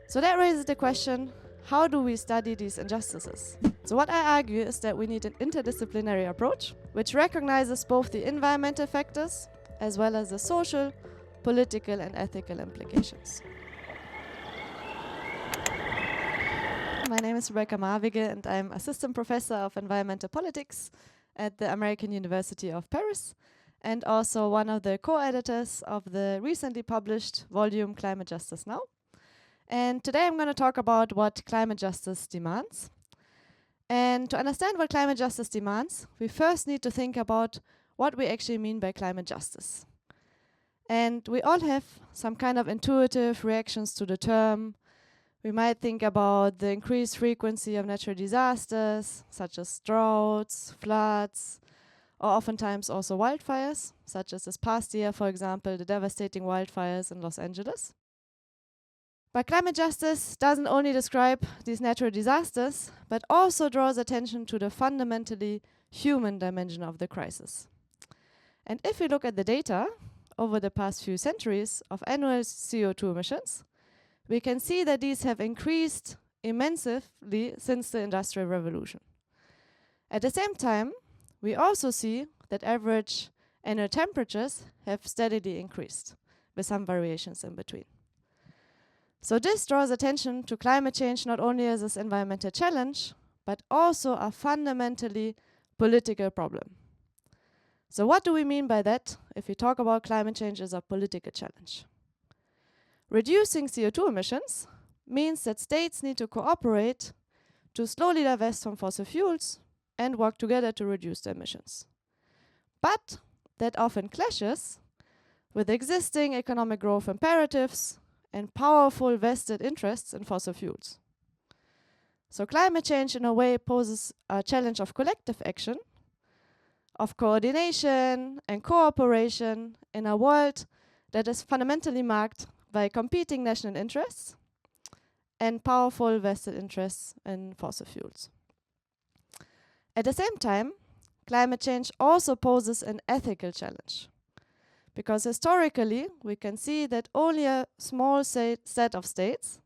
So that raises the question, how do we study these injustices? So what I argue is that we need an interdisciplinary approach, which recognizes both the environmental factors as well as the social, political and ethical implications. My name is Marwege and I'm Assistant Professor of Environmental Politics at the American University of Paris and also one of the co-editors of the recently published volume Climate Justice Now. And today I'm going to talk about what climate justice demands. And to understand what climate justice demands, we first need to think about what we actually mean by climate justice. And we all have some kind of intuitive reactions to the term. We might think about the increased frequency of natural disasters, such as droughts, floods, or oftentimes also wildfires, such as this past year, for example, the devastating wildfires in Los Angeles. But climate justice doesn't only describe these natural disasters, but also draws attention to the fundamentally human dimension of the crisis. And if we look at the data over the past few centuries of annual CO2 emissions, we can see that these have increased immensely since the Industrial Revolution. At the same time, we also see that average annual temperatures have steadily increased, with some variations in between. So this draws attention to climate change not only as an environmental challenge, but also a fundamentally political problem. So what do we mean by that if we talk about climate change as a political challenge? Reducing CO2 emissions means that states need to cooperate to slowly divest from fossil fuels and work together to reduce their emissions. But that often clashes with existing economic growth imperatives and powerful vested interests in fossil fuels. So climate change in a way poses a challenge of collective action, of coordination and cooperation in a world that is fundamentally marked by competing national interests and powerful vested interests in fossil fuels. At the same time, climate change also poses an ethical challenge, because historically we can see that only a small set of states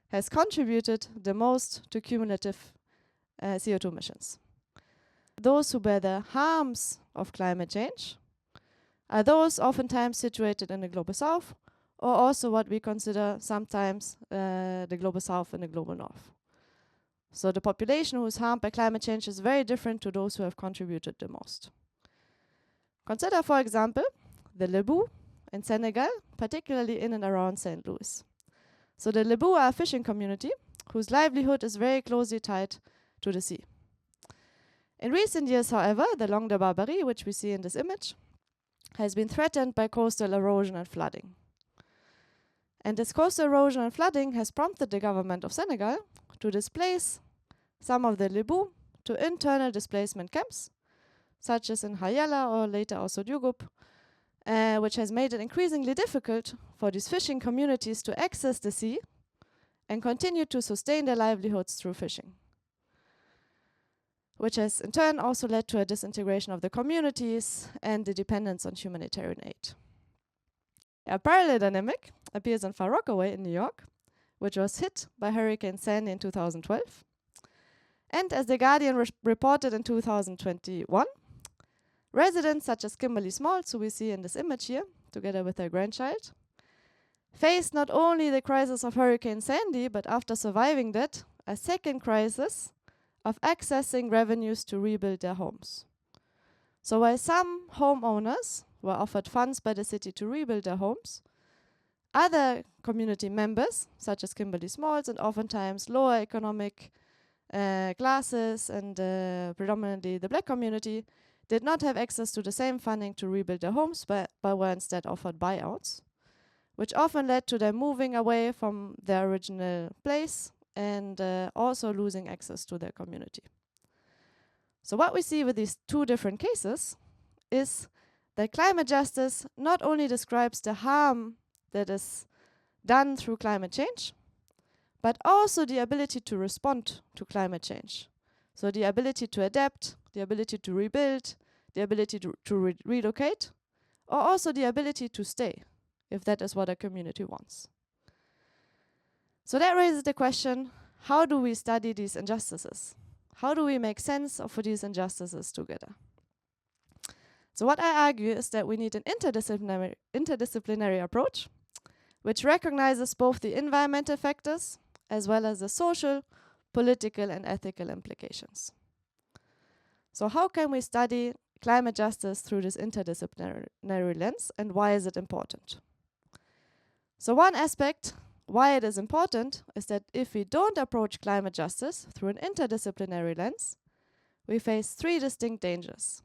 has contributed the most to cumulative CO2 emissions. Those who bear the harms of climate change are those oftentimes situated in the Global South, or also what we consider sometimes the Global South and the Global North. So the population who is harmed by climate change is very different to those who have contributed the most. Consider, for example, the Lebu in Senegal, particularly in and around St. Louis. So the Lebu are a fishing community whose livelihood is very closely tied to the sea. In recent years, however, the Langue de Barbarie, which we see in this image, has been threatened by coastal erosion and flooding. And this coastal erosion and flooding has prompted the government of Senegal to displace some of the Lebu to internal displacement camps, such as in Hayala or later also Diougoup, which has made it increasingly difficult for these fishing communities to access the sea and continue to sustain their livelihoods through fishing, which has in turn also led to a disintegration of the communities and the dependence on humanitarian aid. A parallel dynamic appears in Far Rockaway in New York, which was hit by Hurricane Sandy in 2012. And as The Guardian reported in 2021, residents such as Kimberly Smalls, who we see in this image here, together with her grandchild, faced not only the crisis of Hurricane Sandy, but after surviving that, a second crisis of accessing revenues to rebuild their homes. So while some homeowners were offered funds by the city to rebuild their homes, other community members, such as Kimberly Smalls and oftentimes lower economic classes and predominantly the black community, did not have access to the same funding to rebuild their homes, but were instead offered buyouts, which often led to them moving away from their original place and also losing access to their community. So what we see with these two different cases is that climate justice not only describes the harm that is done through climate change, but also the ability to respond to climate change. So the ability to adapt, the ability to rebuild, the ability to relocate, or also the ability to stay, if that is what a community wants. So that raises the question, how do we study these injustices? How do we make sense of these injustices together? So what I argue is that we need an interdisciplinary approach, which recognizes both the environmental factors as well as the social, political, and ethical implications. So how can we study climate justice through this interdisciplinary lens, and why is it important? So one aspect why it is important is that if we don't approach climate justice through an interdisciplinary lens, we face three distinct dangers.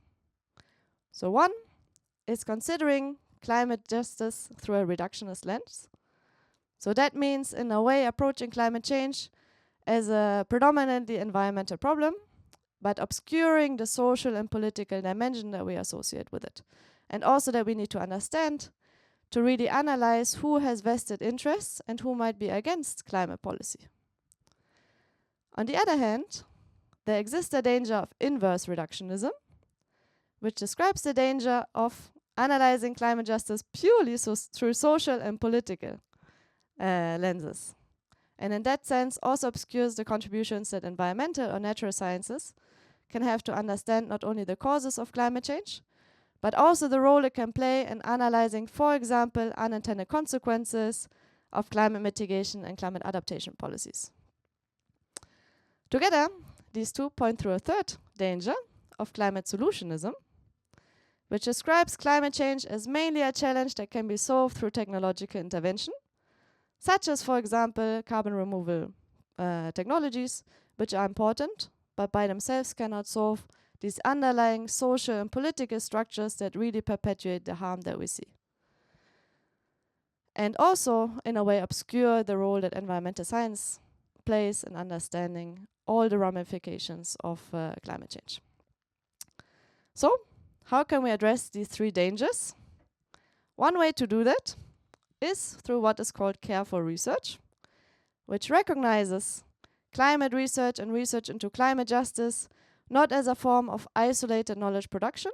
So one is considering climate justice through a reductionist lens. So that means, in a way, approaching climate change as a predominantly environmental problem, but obscuring the social and political dimension that we associate with it. And also that we need to understand to really analyze who has vested interests and who might be against climate policy. On the other hand, there exists a danger of inverse reductionism, which describes the danger of analyzing climate justice purely through social and political lenses. And in that sense, also obscures the contributions that environmental or natural sciences can have to understand not only the causes of climate change, but also the role it can play in analyzing, for example, unintended consequences of climate mitigation and climate adaptation policies. Together, these two point through a third danger of climate solutionism, which describes climate change as mainly a challenge that can be solved through technological intervention, such as, for example, carbon removal technologies, which are important, but by themselves cannot solve these underlying social and political structures that really perpetuate the harm that we see. And also, in a way, obscure the role that environmental science plays in understanding all the ramifications of climate change. So, how can we address these three dangers? One way to do that is through what is called careful research, which recognizes climate research and research into climate justice not as a form of isolated knowledge production,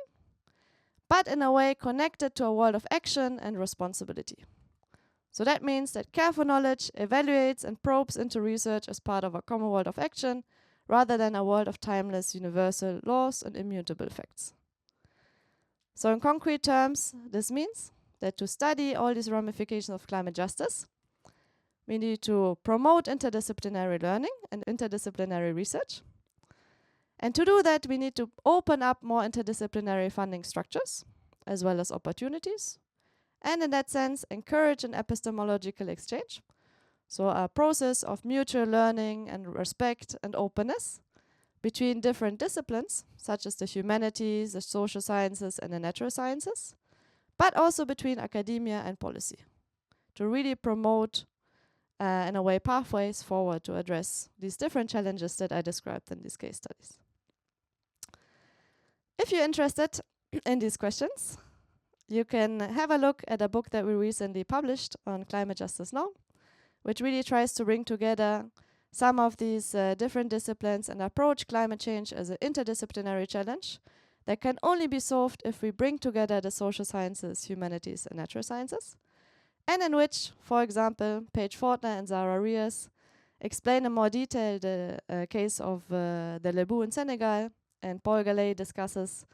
but in a way connected to a world of action and responsibility. So that means that careful knowledge evaluates and probes into research as part of a common world of action, rather than a world of timeless universal laws and immutable facts. So in concrete terms, this means that to study all these ramifications of climate justice, we need to promote interdisciplinary learning and interdisciplinary research. And to do that, we need to open up more interdisciplinary funding structures, as well as opportunities, and in that sense, encourage an epistemological exchange. So a process of mutual learning and respect and openness between different disciplines, such as the humanities, the social sciences, and the natural sciences, but also between academia and policy, to really promote, in a way, pathways forward to address these different challenges that I described in these case studies. If you're interested in these questions, you can have a look at a book that we recently published on climate justice now, which really tries to bring together some of these different disciplines and approach climate change as an interdisciplinary challenge that can only be solved if we bring together the social sciences, humanities, and natural sciences, and in which, for example, Paige Fortner and Zara Rias explain in more detail the case of the Lebu in Senegal, and Paul Gallet discusses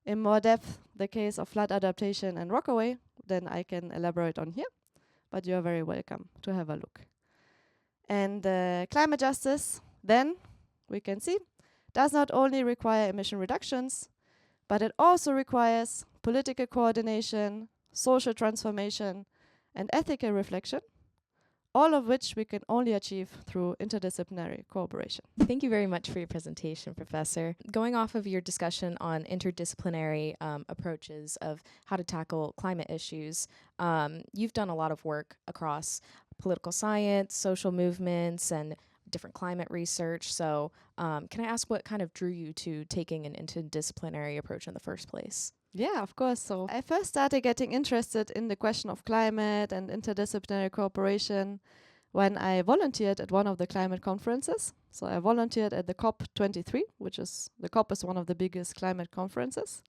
in more depth the case of flood adaptation and Rockaway, then I can elaborate on here, but you are very welcome to have a look. And climate justice, then, we can see, does not only require emission reductions, but it also requires political coordination, social transformation, and ethical reflection, all of which we can only achieve through interdisciplinary cooperation. Thank you very much for your presentation, Professor. Going off of your discussion on interdisciplinary approaches of how to tackle climate issues, you've done a lot of work across political science, social movements, and different climate research. So can I ask what kind of drew you to taking an interdisciplinary approach in the first place? Yeah, of course. So I first started getting interested in the question of climate and interdisciplinary cooperation when I volunteered at one of the climate conferences. So I volunteered at the COP23, which is, the COP is one of the biggest climate conferences.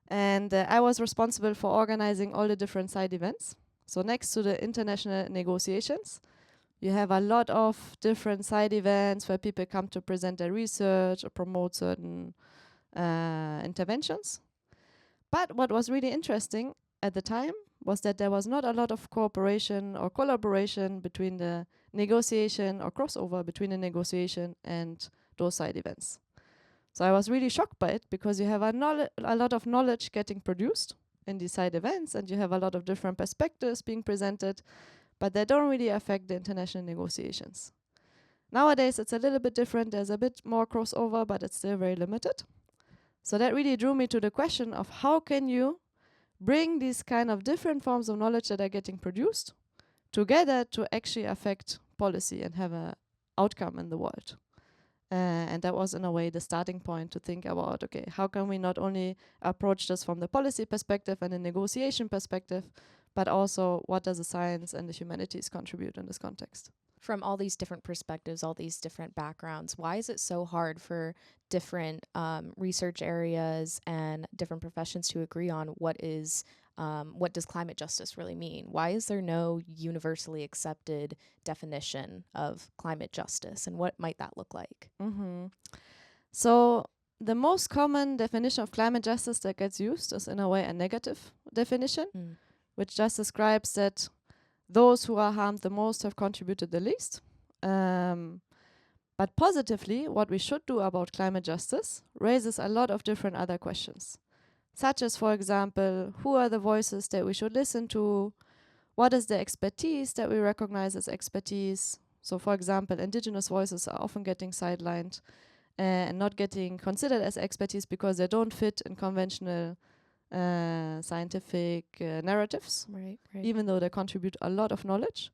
And I was responsible for organizing all the different side events. So next to the international negotiations, You have a lot of different side events where people come to present their research or promote certain interventions. But what was really interesting at the time was that there was not a lot of cooperation or collaboration between the negotiation or crossover between the negotiation and those side events. So I was really shocked by it, because you have a lot of knowledge getting produced in these side events, and you have a lot of different perspectives being presented, but they don't really affect the international negotiations. Nowadays it's a little bit different. There's a bit more crossover, but it's still very limited. So that really drew me to the question of how can you bring these kind of different forms of knowledge that are getting produced together to actually affect policy and have an outcome in the world. And that was, in a way, the starting point to think about, okay, how can we not only approach this from the policy perspective and the negotiation perspective, but also what does the science and the humanities contribute in this context? From all these different perspectives, all these different backgrounds, why is it so hard for different research areas and different professions to agree on what does climate justice really mean? Why is there no universally accepted definition of climate justice, and what might that look like? So the most common definition of climate justice that gets used is, in a way, a negative definition, which just describes that those who are harmed the most have contributed the least. But positively, what we should do about climate justice raises a lot of different other questions, such as, for example, who are the voices that we should listen to? What is the expertise that we recognize as expertise? So, for example, indigenous voices are often getting sidelined and not getting considered as expertise because they don't fit in conventional scientific narratives, Right. even though they contribute a lot of knowledge.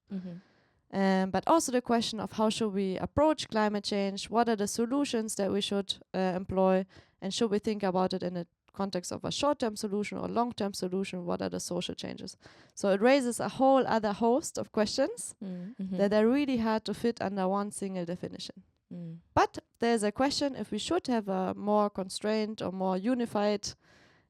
But also the question of how should we approach climate change? What are the solutions that we should employ? And should we think about it in a context of a short-term solution or long-term solution? What are the social changes? So it raises a whole other host of questions that are really hard to fit under one single definition. But there's a question if we should have a more constrained or more unified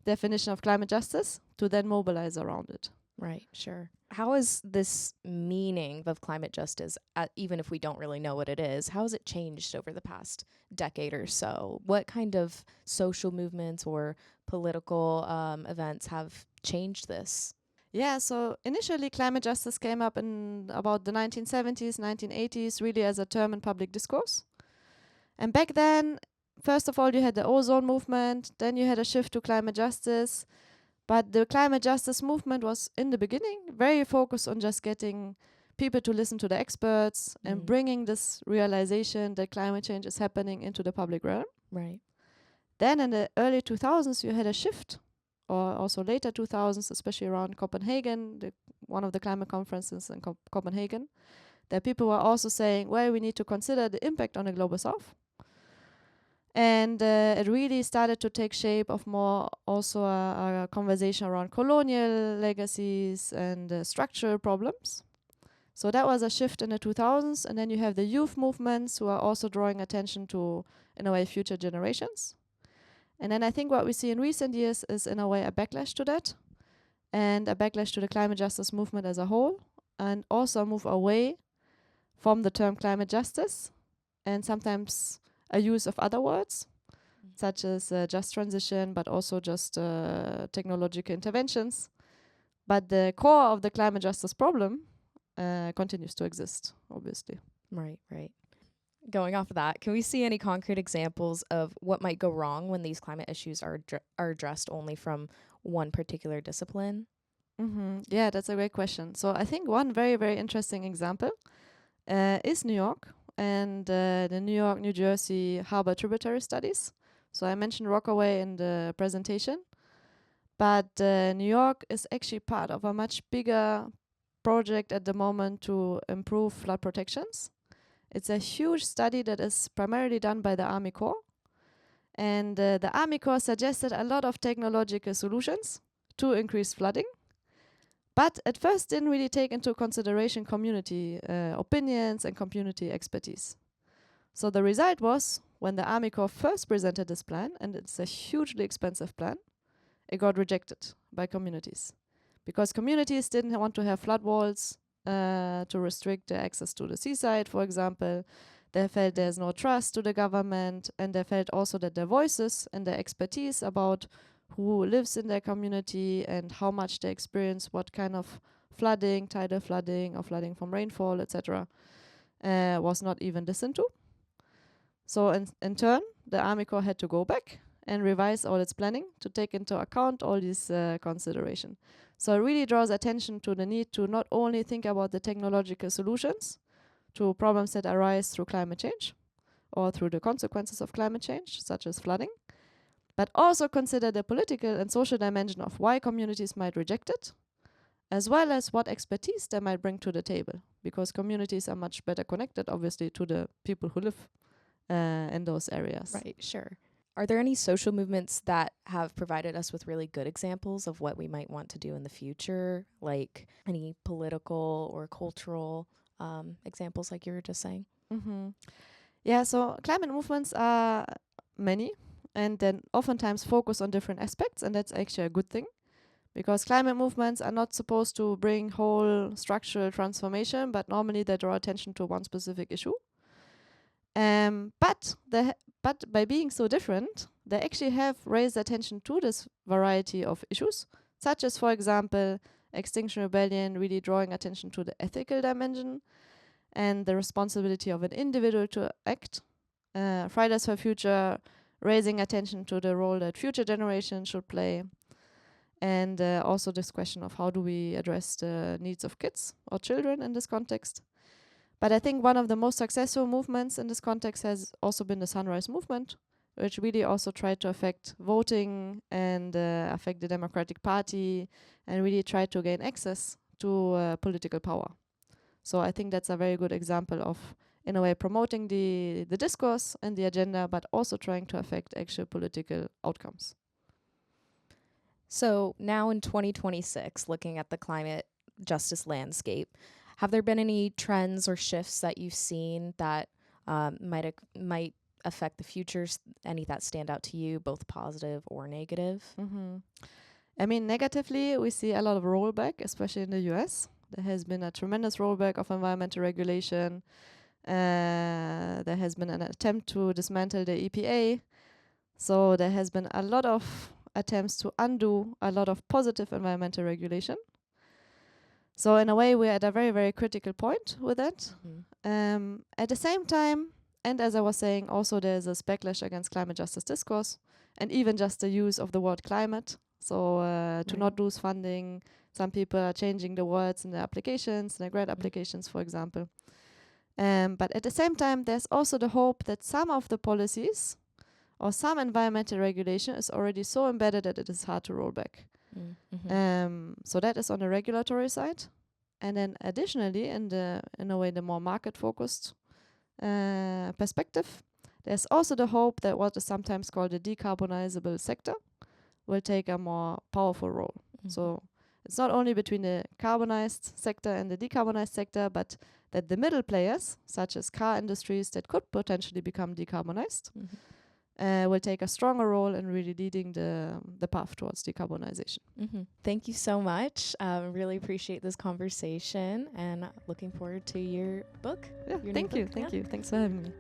definition of climate justice to then mobilize around it. Right, sure. How is this meaning of climate justice, even if we don't really know what it is, how has it changed over the past decade or so? What kind of social movements or political events have changed this? Yeah, so initially climate justice came up in about the 1970s, 1980s, really as a term in public discourse. And back then, first of all, you had the ozone movement, then you had a shift to climate justice. But the climate justice movement was, in the beginning, very focused on just getting people to listen to the experts and bringing this realization that climate change is happening into the public realm. Right. Then in the early 2000s, you had a shift, or also later 2000s, especially around Copenhagen, one of the climate conferences in Copenhagen, that people were also saying, well, we need to consider the impact on the global south. And it really started to take shape of more also a conversation around colonial legacies and structural problems. So that was a shift in the 2000s. And then you have the youth movements who are also drawing attention to, in a way, future generations. And then I think what we see in recent years is, in a way, a backlash to that, and a backlash to the climate justice movement as a whole, and also a move away from the term climate justice, and sometimes a use of other words, such as just transition, but also just technological interventions. But the core of the climate justice problem continues to exist, obviously. Right. Going off of that, can we see any concrete examples of what might go wrong when these climate issues are addressed only from one particular discipline? Yeah, that's a great question. So I think one very, very interesting example is New York and the New York, New Jersey harbor tributary studies. So I mentioned Rockaway in the presentation, but New York is actually part of a much bigger project at the moment to improve flood protections. It's a huge study that is primarily done by the Army Corps. And the Army Corps suggested a lot of technological solutions to increase flooding, but at first didn't really take into consideration community opinions and community expertise. So the result was, when the Army Corps first presented this plan, and it's a hugely expensive plan, it got rejected by communities. Because communities didn't want to have flood walls to restrict their access to the seaside, for example. They felt there's no trust to the government, and they felt also that their voices and their expertise about who lives in their community and how much they experience what kind of flooding, tidal flooding or flooding from rainfall, etc., was not even listened to. So in turn, the Army Corps had to go back and revise all its planning to take into account all these considerations. So it really draws attention to the need to not only think about the technological solutions to problems that arise through climate change or through the consequences of climate change, such as flooding, but also consider the political and social dimension of why communities might reject it, as well as what expertise they might bring to the table, because communities are much better connected, obviously, to the people who live in those areas. Right, sure. Are there any social movements that have provided us with really good examples of what we might want to do in the future, like any political or cultural examples like you were just saying? Yeah, so climate movements are many and then oftentimes focus on different aspects, and that's actually a good thing, because climate movements are not supposed to bring whole structural transformation, but normally they draw attention to one specific issue. But by being so different, they actually have raised attention to this variety of issues, such as, for example, Extinction Rebellion really drawing attention to the ethical dimension and the responsibility of an individual to act. Fridays for Future raising attention to the role that future generations should play. And also this question of how do we address the needs of kids or children in this context. But I think one of the most successful movements in this context has also been the Sunrise Movement, which really also tried to affect voting and affect the Democratic Party and really tried to gain access to political power. So I think that's a very good example of, in a way, promoting the discourse and the agenda, but also trying to affect actual political outcomes. So now in 2026, looking at the climate justice landscape, have there been any trends or shifts that you've seen that might affect the futures? Any that stand out to you, both positive or negative? I mean, negatively, we see a lot of rollback, especially in the US. There has been a tremendous rollback of environmental regulation. There has been an attempt to dismantle the EPA. So there has been a lot of attempts to undo a lot of positive environmental regulation. So in a way, we're at a very, very critical point with it. At the same time, and as I was saying, also there's a backlash against climate justice discourse and even just the use of the word climate. So to not lose funding, some people are changing the words in their applications, in their grant applications, for example. But at the same time, there's also the hope that some of the policies or some environmental regulation is already so embedded that it is hard to roll back. So that is on the regulatory side. And then additionally, in a way, the more market-focused perspective, there's also the hope that what is sometimes called the decarbonizable sector will take a more powerful role. So it's not only between the carbonized sector and the decarbonized sector, but that the middle players, such as car industries that could potentially become decarbonized, will take a stronger role in really leading the path towards decarbonization. Thank you so much. Really appreciate this conversation and looking forward to your book. Yeah, thank you. Thanks for having me.